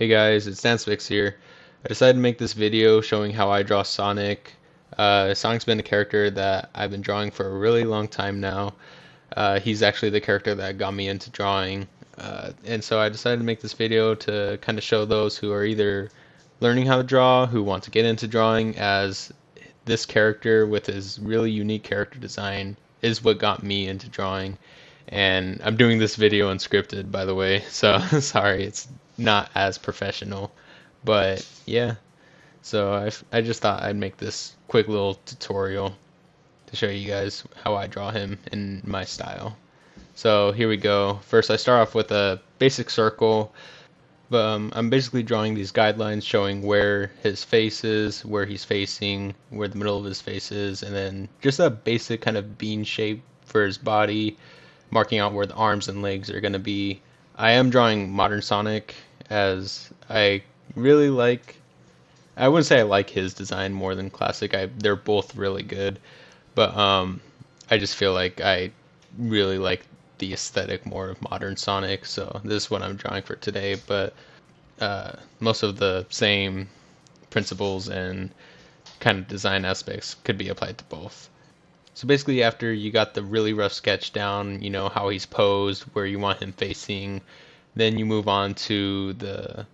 Hey guys, it's DanSpex here. I decided to make this video showing how I draw Sonic. Sonic's been a character that I've been drawing for a really long time now. He's actually the character that got me into drawing. And so I decided to make this video to kind of show those who are either learning how to draw, who want to get into drawing, as this character with his really unique character design is what got me into drawing. And I'm doing this video unscripted, by the way, so sorry, it's not as professional. But yeah, so I just thought I'd make this quick little tutorial to show you guys how I draw him in my style. So here we go. First I start off with a basic circle. But I'm basically drawing these guidelines showing where his face is, where he's facing, where the middle of his face is, and then just a basic kind of bean shape for his body, marking out where the arms and legs are going to be. I am drawing modern Sonic, as I really like, I wouldn't say I like his design more than classic. They're both really good, but I just feel like I really like the aesthetic more of modern Sonic, so this is what I'm drawing for today. But most of the same principles and kind of design aspects could be applied to both. So basically, after you got the really rough sketch down, you know how he's posed, where you want him facing, then you move on to the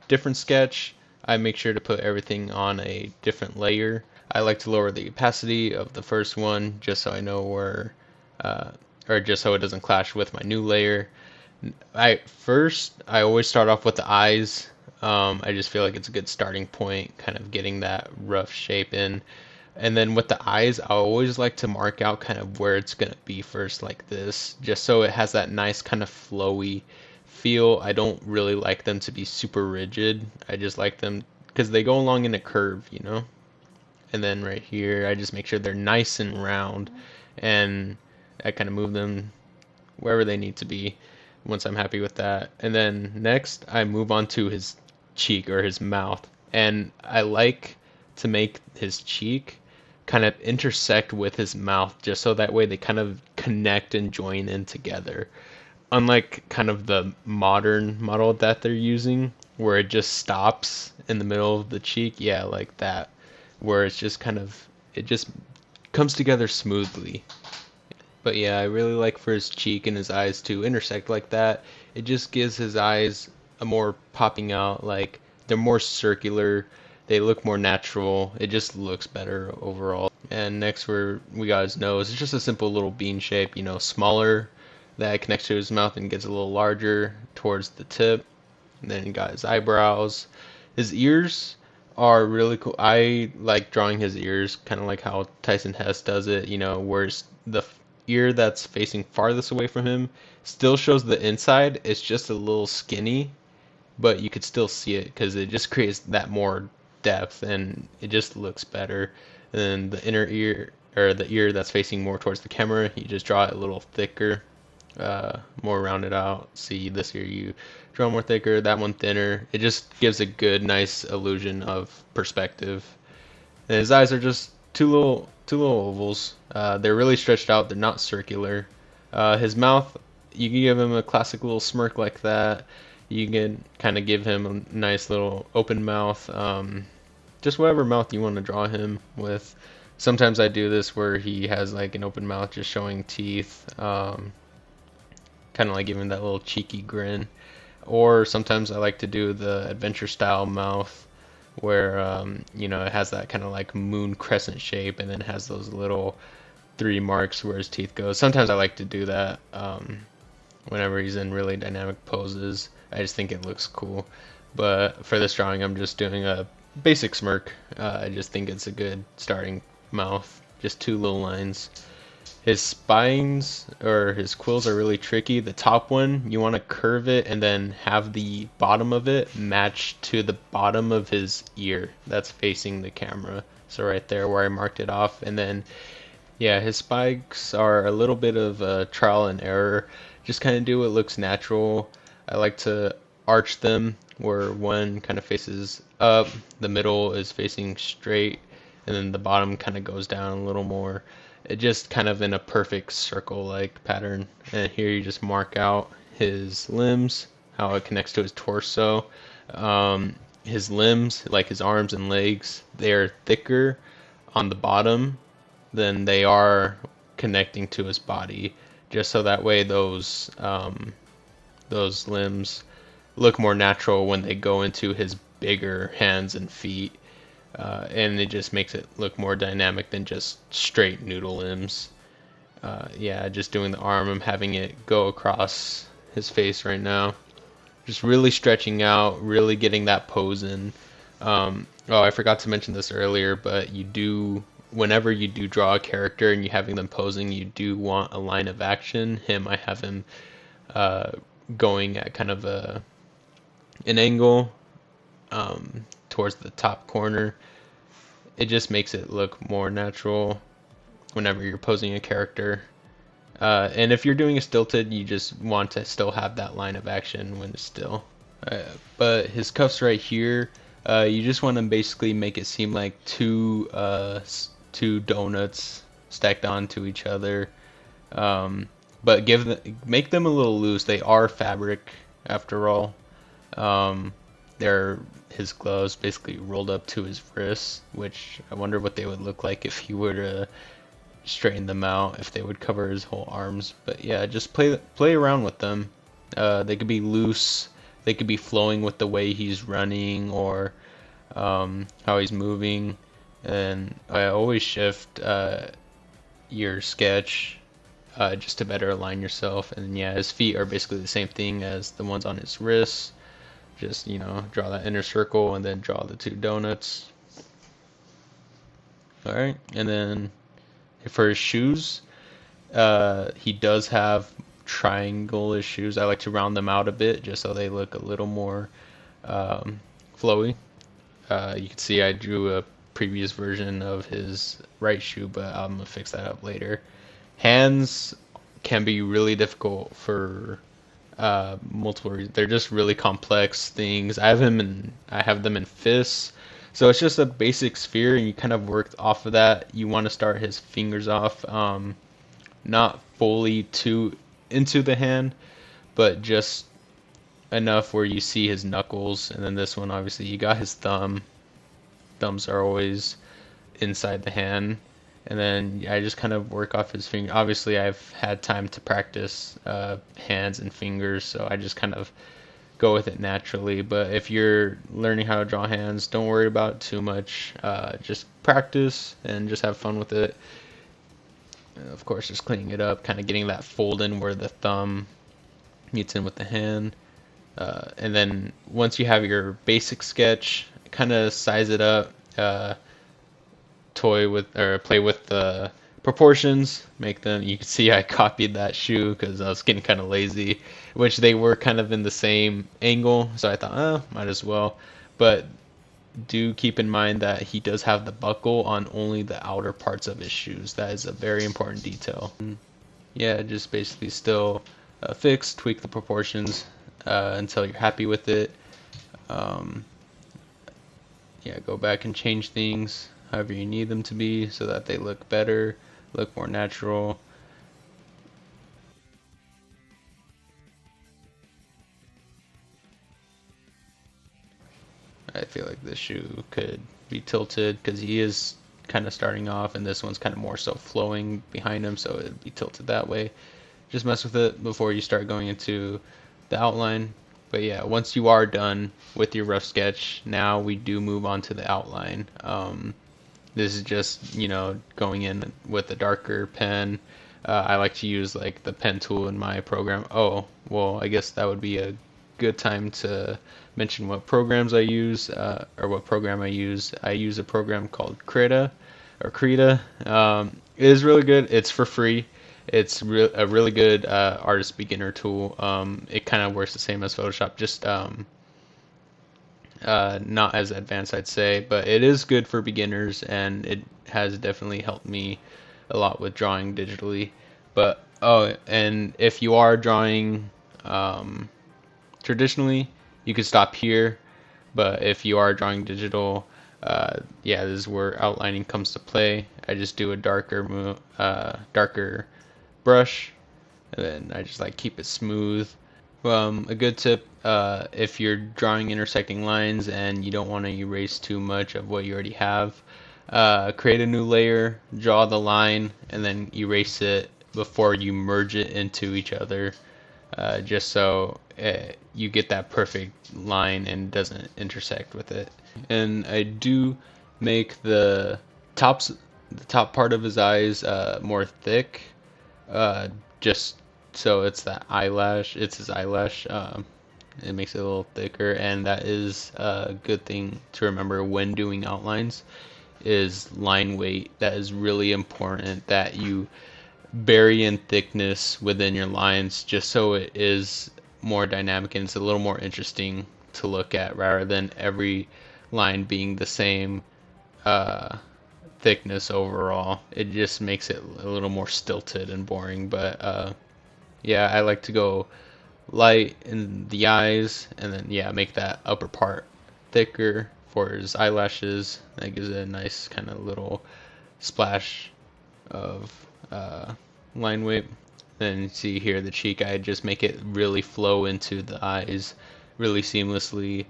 different sketch. I make sure to put everything on a different layer. I like to lower the opacity of the first one just so I know where, or just so it doesn't clash with my new layer. I always start off with the eyes. I just feel like it's a good starting point, kind of getting that rough shape in. And then with the eyes, I always like to mark out kind of where it's going to be first, like this, just so it has that nice kind of flowy feel. I don't really like them to be super rigid. I just like them because they go along in a curve, you know? And then right here, I just make sure they're nice and round, and I kind of move them wherever they need to be once I'm happy with that. And then next, I move on to his cheek or his mouth. And I like to make his cheek kind of intersect with his mouth just so that way they kind of connect and join in together. Unlike kind of the modern model that they're using, where it just stops in the middle of the cheek, yeah, like that, where it's just kind of, it just comes together smoothly. But yeah, I really like for his cheek and his eyes to intersect like that. It just gives his eyes a more popping out, like they're more circular, they look more natural, it just looks better overall. And next we got his nose. It's just a simple little bean shape, you know, smaller, that connects to his mouth and gets a little larger towards the tip. And then he got his eyebrows. His ears are really cool. I like drawing his ears, kind of like how Tyson Hess does it, you know, whereas the ear that's facing farthest away from him still shows the inside. It's just a little skinny, but you could still see it because it just creates that more depth and it just looks better. And then the inner ear, or the ear that's facing more towards the camera, you just draw it a little thicker, more rounded out. See, this ear you draw more thicker, that one thinner. It just gives a good, nice illusion of perspective. And his eyes are just two little ovals. They're really stretched out. They're not circular. His mouth, you can give him a classic little smirk like that. You can kind of give him a nice little open mouth. Just whatever mouth you want to draw him with. Sometimes I do this where he has like an open mouth just showing teeth. Kind of like giving that little cheeky grin. Or sometimes I like to do the adventure style mouth where you know, it has that kind of like moon crescent shape and then has those little 3 marks where his teeth go. Sometimes I like to do that whenever he's in really dynamic poses. I just think it looks cool. But for this drawing, I'm just doing a basic smirk. I just think it's a good starting mouth. Just 2 little lines. His spines or his quills are really tricky. The top one, you want to curve it and then have the bottom of it match to the bottom of his ear that's facing the camera. So right there where I marked it off. And then, yeah, his spikes are a little bit of trial and error. Just kind of do what looks natural. I like to arch them where one kind of faces up, the middle is facing straight, and then the bottom kind of goes down a little more. It just kind of in a perfect circle like pattern. And here you just mark out his limbs, how it connects to his torso. His limbs, like his arms and legs, they're thicker on the bottom than they are connecting to his body, just so that way those limbs look more natural when they go into his bigger hands and feet, and it just makes it look more dynamic than just straight noodle limbs. Yeah, just doing the arm, I'm having it go across his face right now. Just really stretching out, really getting that pose in. Oh, I forgot to mention this earlier, but whenever you do draw a character and you're having them posing, you do want a line of action. I have him uh, going at kind of an angle towards the top corner. It just makes it look more natural whenever you're posing a character. And if you're doing a stilted, you just want to still have that line of action when it's still. But his cuffs right here, you just want to basically make it seem like two donuts stacked onto each other. But make them a little loose. They are fabric after all. They're his gloves basically rolled up to his wrists, which I wonder what they would look like if he were to straighten them out, if they would cover his whole arms. But yeah, just play around with them. They could be loose, they could be flowing with the way he's running or how he's moving. And I always shift your sketch just to better align yourself. And yeah, his feet are basically the same thing as the ones on his wrists. Just, draw that inner circle and then draw the two donuts. Alright, and then for his shoes, he does have triangle-ish shoes. I like to round them out a bit just so they look a little more flowy. You can see I drew a previous version of his right shoe, but I'm gonna fix that up later. Hands can be really difficult for multiple reasons. They're just really complex things. I have them in fists. So it's just a basic sphere, and you kind of work off of that. You want to start his fingers off, not fully into the hand, but just enough where you see his knuckles. And then this one, obviously, you got his thumb. Thumbs are always inside the hand. And then I just kind of work off his finger. Obviously, I've had time to practice hands and fingers, so I just kind of go with it naturally. But if you're learning how to draw hands, don't worry about it too much. Just practice and just have fun with it. And of course, just cleaning it up, kind of getting that fold in where the thumb meets in with the hand. And then once you have your basic sketch, kind of size it up. Play with the proportions, make them. You can see I copied that shoe because I was getting kind of lazy, which they were kind of in the same angle, so I thought, might as well. But do keep in mind that he does have the buckle on only the outer parts of his shoes. That is a very important detail. Yeah, just basically still fix, tweak the proportions until you're happy with it. Yeah, go back and change things however you need them to be so that they look better, look more natural. I feel like this shoe could be tilted because he is kind of starting off, and this one's kind of more so flowing behind him, so it'd be tilted that way. Just mess with it before you start going into the outline. But yeah, once you are done with your rough sketch, now we do move on to the outline. This is just, going in with a darker pen. I like to use like the pen tool in my program. Oh, well, I guess that would be a good time to mention what programs I use, or what program I use. I use a program called Krita. It is really good. It's for free. It's a really good artist beginner tool. It kind of works the same as Photoshop, just not as advanced, I'd say, but it is good for beginners, and it has definitely helped me a lot with drawing digitally. But and if you are drawing traditionally, you could stop here. But if you are drawing digital, yeah, this is where outlining comes to play. I just do a darker brush, and then I just like keep it smooth. A good tip, if you're drawing intersecting lines and you don't want to erase too much of what you already have, create a new layer, draw the line, and then erase it before you merge it into each other, just so you get that perfect line and doesn't intersect with it. And I do make the top part of his eyes more thick, just so it's his eyelash. It makes it a little thicker, and that is a good thing to remember when doing outlines is line weight. That is really important that you vary in thickness within your lines just so it is more dynamic and it's a little more interesting to look at rather than every line being the same uh, thickness overall. It just makes it a little more stilted and boring. But yeah, I like to go light in the eyes and then yeah, make that upper part thicker for his eyelashes. That gives it a nice kind of little splash of line weight. Then you see here the cheek, I just make it really flow into the eyes really seamlessly.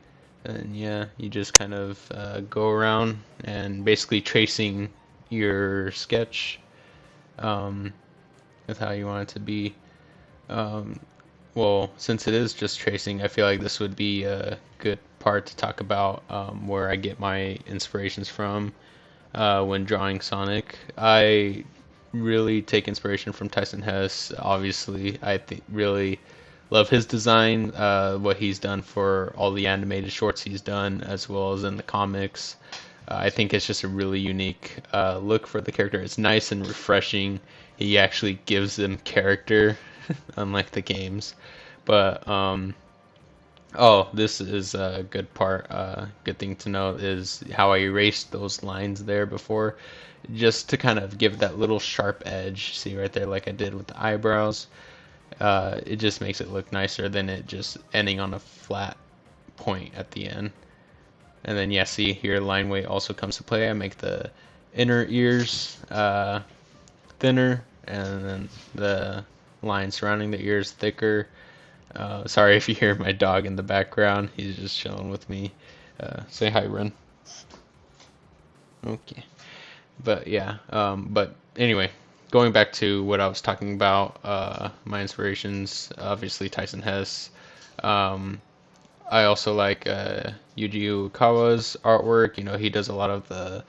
And yeah, you just kind of go around and basically tracing your sketch um, with how you want it to be. Um, well, since it is just tracing, I feel like this would be a good part to talk about where I get my inspirations from when drawing Sonic. I really take inspiration from Tyson Hess. Obviously, really love his design, what he's done for all the animated shorts he's done, as well as in the comics. I think it's just a really unique look for the character. It's nice and refreshing. He actually gives them character, unlike the games. But oh, this is a good part. Good thing to know is how I erased those lines there before, just to kind of give that little sharp edge. See right there, like I did with the eyebrows. It just makes it look nicer than it just ending on a flat point at the end. And then yeah, see here, line weight also comes to play. I make the inner ears thinner, and then the line surrounding the ears thicker. Sorry if you hear my dog in the background. He's just chilling with me. Say hi, Ren. Okay. But yeah. But anyway, going back to what I was talking about, my inspirations, obviously Tyson Hess. Um, I also like Yuji Ukawa's artwork. You know, he does a lot of the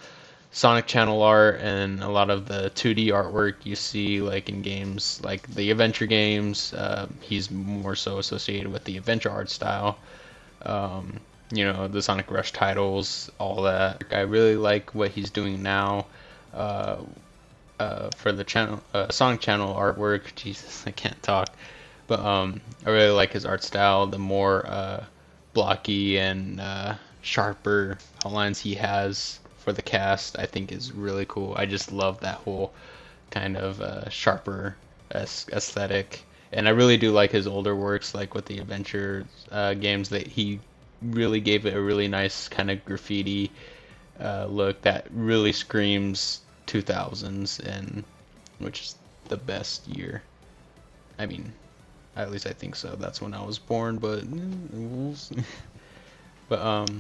Sonic Channel art and a lot of the 2D artwork you see like in games like the adventure games. He's more so associated with the adventure art style. Um, you know, the Sonic Rush titles, all that. I really like what he's doing now uh, for the channel, Sonic Channel artwork. Jesus, I can't talk. But I really like his art style. The more blocky and sharper outlines he has for the cast, I think is really cool. I just love that whole kind of sharper aesthetic. And I really do like his older works, like with the adventure games, that he really gave it a really nice kind of graffiti look that really screams 2000s, and which is the best year. I mean, at least I think so. That's when I was born, but we'll see. But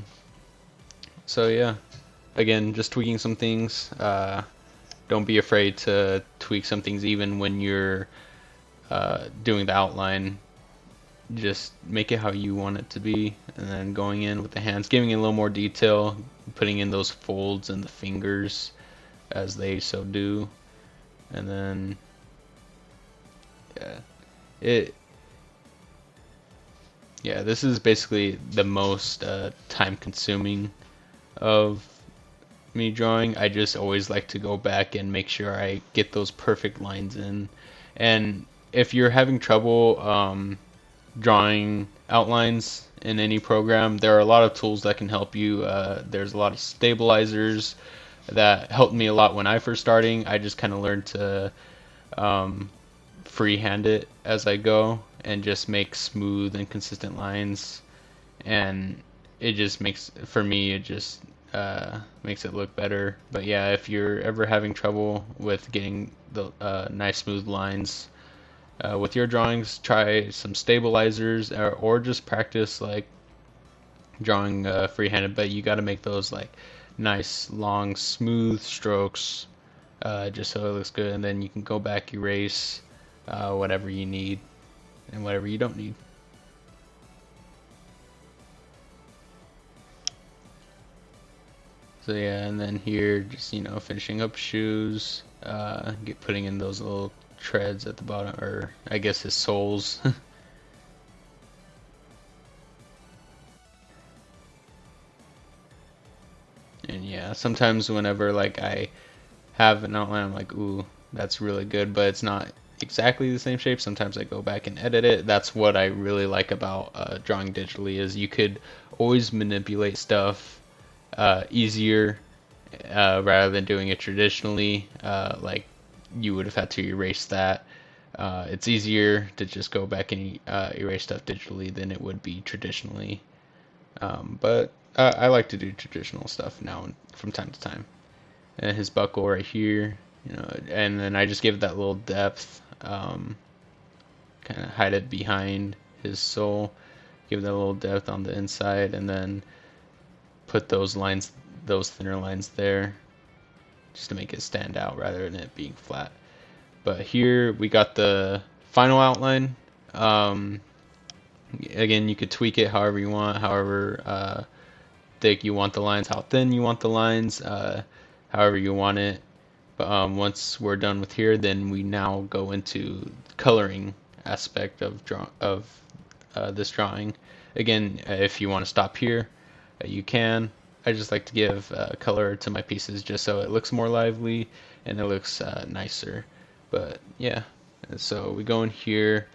so yeah, again, just tweaking some things. Don't be afraid to tweak some things even when you're doing the outline. Just make it how you want it to be, and then going in with the hands, giving it a little more detail, putting in those folds and the fingers as they so do, and then yeah, it yeah, this is basically the most time consuming of me drawing. I just always like to go back and make sure I get those perfect lines in. And if you're having trouble drawing outlines in any program, there are a lot of tools that can help you. There's a lot of stabilizers that helped me a lot when I first starting. I just kind of learned to freehand it as I go and just make smooth and consistent lines, and it just makes, for me, it just makes it look better. But yeah, if you're ever having trouble with getting the nice smooth lines, With your drawings, try some stabilizers, or just practice like drawing freehanded, but you got to make those like nice, long, smooth strokes, just so it looks good, and then you can go back, erase whatever you need and whatever you don't need. So yeah, and then here, just finishing up shoes, putting in those little treads at the bottom, or I guess his soles. And yeah, sometimes whenever like I have an outline, I'm like, ooh, that's really good, but it's not exactly the same shape. Sometimes I go back and edit it. That's what I really like about drawing digitally, is you could always manipulate stuff easier rather than doing it traditionally. Like you would have had to erase that. It's easier to just go back and erase stuff digitally than it would be traditionally. But I like to do traditional stuff now from time to time. And his buckle right here, and then I just give it that little depth, kind of hide it behind his sole, give that a little depth on the inside, and then put those lines, those thinner lines there, just to make it stand out rather than it being flat. But here we got the final outline. Again, you could tweak it however you want, however thick you want the lines, how thin you want the lines, however you want it. But once we're done with here, then we now go into coloring aspect of this drawing. Again, if you want to stop here, you can. I just like to give color to my pieces just so it looks more lively and it looks nicer. But yeah, so we go in here.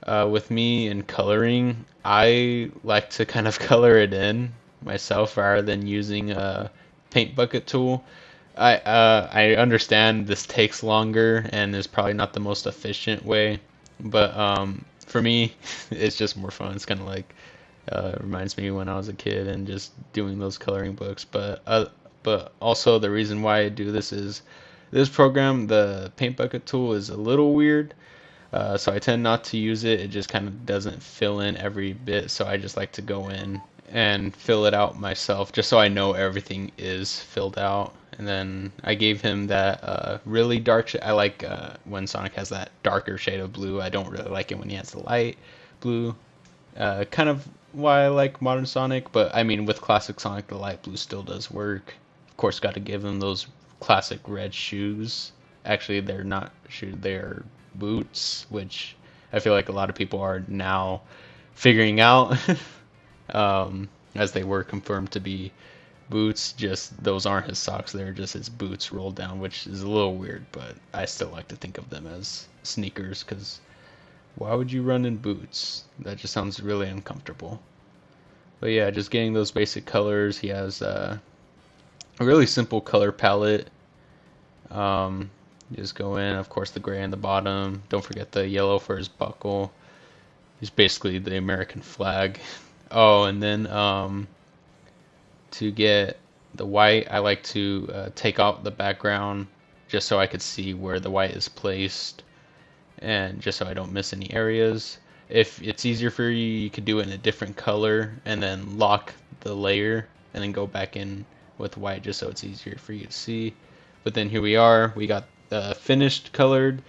With me in coloring, I like to kind of color it in myself rather than using a paint bucket tool. I understand this takes longer and is probably not the most efficient way, but for me, it's just more fun. It's kind of like reminds me when I was a kid and just doing those coloring books. But also the reason why I do this is this program, the paint bucket tool, is a little weird. So I tend not to use it. It just kind of doesn't fill in every bit. So I just like to go in and fill it out myself just so I know everything is filled out. And then I gave him that really dark I like when Sonic has that darker shade of blue. I don't really like it when he has the light blue. Kind of why I like modern Sonic, but I mean with classic Sonic the light blue still does work. Of course, got to give him those classic red shoes. Actually, they're not shoes, they're boots, which I feel like a lot of people are now figuring out, as they were confirmed to be boots. Just those aren't his socks, they're just his boots rolled down, which is a little weird, but I still like to think of them as sneakers, because why would you run in boots? That just sounds really uncomfortable. But yeah, just getting those basic colors. He has a really simple color palette. You just go in, of course, the gray on the bottom. Don't forget the yellow for his buckle. He's basically the American flag. Oh, and then to get the white, I like to take out the background just so I could see where the white is placed, and just so I don't miss any areas. If it's easier for you, you could do it in a different color and then lock the layer and then go back in with white just so it's easier for you to see. But then here we are, we got finished colored.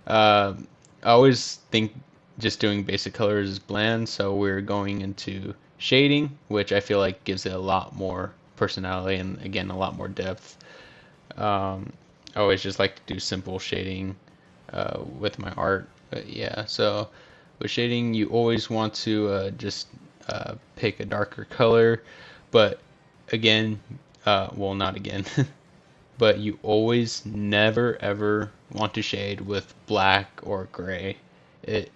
I always think just doing basic colors is bland, so we're going into shading, which I feel like gives it a lot more personality and again a lot more depth. I always just like to do simple shading with my art. But yeah, so with shading, you always want to just pick a darker color, but again, well, not again. But you always never ever want to shade with black or gray. It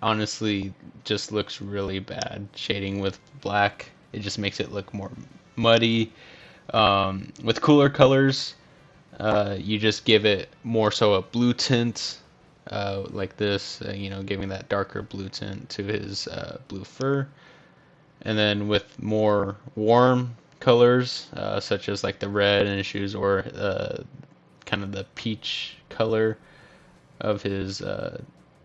honestly just looks really bad shading with black. It just makes it look more muddy. With cooler colors, you just give it more so a blue tint, like this, giving that darker blue tint to his blue fur. And then with more warm colors, such as like the red in his shoes, or kind of the peach color of his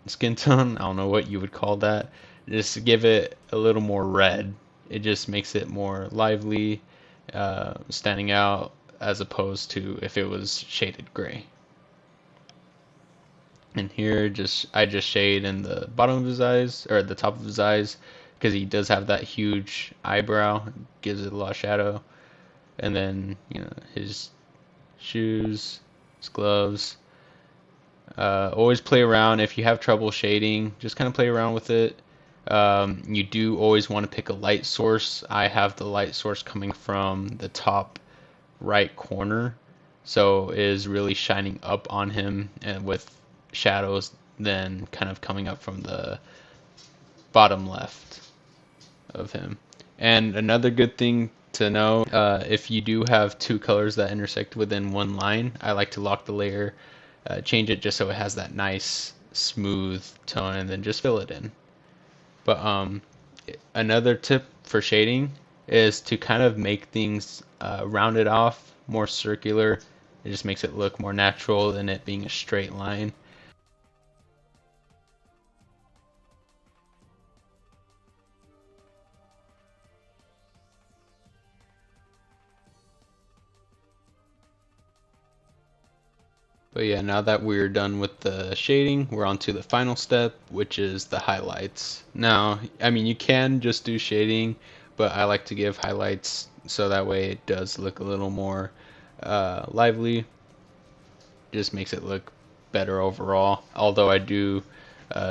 skin tone. I don't know what you would call that. Just give it a little more red. It just makes it more lively, standing out, as opposed to if it was shaded gray. And here, I just shade in the bottom of his eyes, or the top of his eyes, because he does have that huge eyebrow. Gives it a lot of shadow. And then, his shoes, his gloves. Always play around. If you have trouble shading, just kind of play around with it. You do always want to pick a light source. I have the light source coming from the top right corner, so it is really shining up on him, and with shadows then kind of coming up from the bottom left of him. And another good thing to know, if you do have two colors that intersect within one line, I like to lock the layer, change it just so it has that nice smooth tone, and then just fill it in. But another tip for shading is to kind of make things rounded off, more circular. It just makes it look more natural than it being a straight line. But yeah, now that we're done with the shading, we're on to the final step, which is the highlights. Now, I mean, you can just do shading, but I like to give highlights so that way it does look a little more lively. Just makes it look better overall. Although I do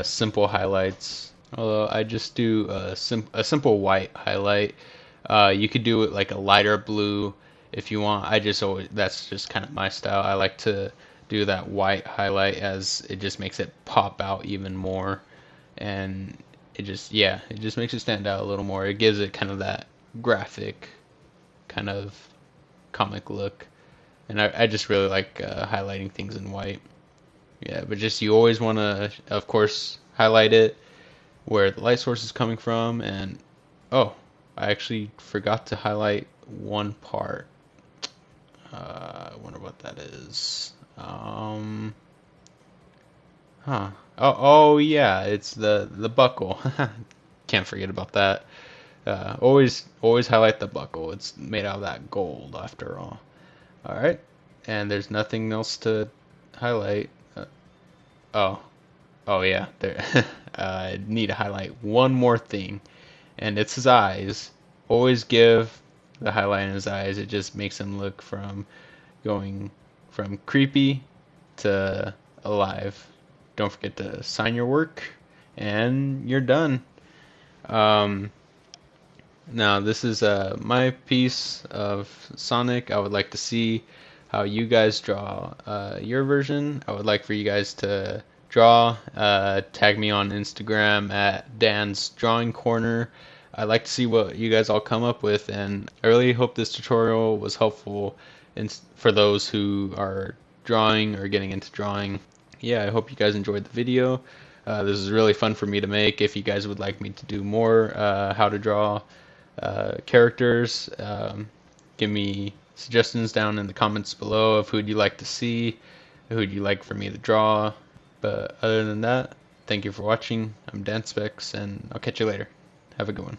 simple highlights. Although I just do a simple white highlight. You could do it like a lighter blue if you want. That's just kind of my style. I like to do that white highlight, as it just makes it pop out even more, and it just makes it stand out a little more. It gives it kind of that graphic kind of comic look, and I just really like highlighting things in white. Yeah, but just you always want to, of course, highlight it where the light source is coming from. And oh, I actually forgot to highlight one part. I wonder what that is. Huh. Oh yeah, it's the buckle. Can't forget about that. Always highlight the buckle. It's made out of that gold after all. All right, and there's nothing else to highlight. Oh, oh yeah, there. I need to highlight one more thing, and it's his eyes. Always give the highlight in his eyes. It just makes him look from going from creepy to alive. Don't forget to sign your work, and you're done. Um, Now this is my piece of Sonic. I would like to see how you guys draw your version. I would like for you guys to draw. Tag me on Instagram at Dan's Drawing Corner. I'd like to see what you guys all come up with, and I really hope this tutorial was helpful for those who are drawing or getting into drawing. Yeah, I hope you guys enjoyed the video. This is really fun for me to make. If you guys would like me to do more how to draw characters, give me suggestions down in the comments below of who'd you like to see, who'd you like for me to draw. But other than that, thank you for watching. I'm DanSpex, and I'll catch you later. Have a good one.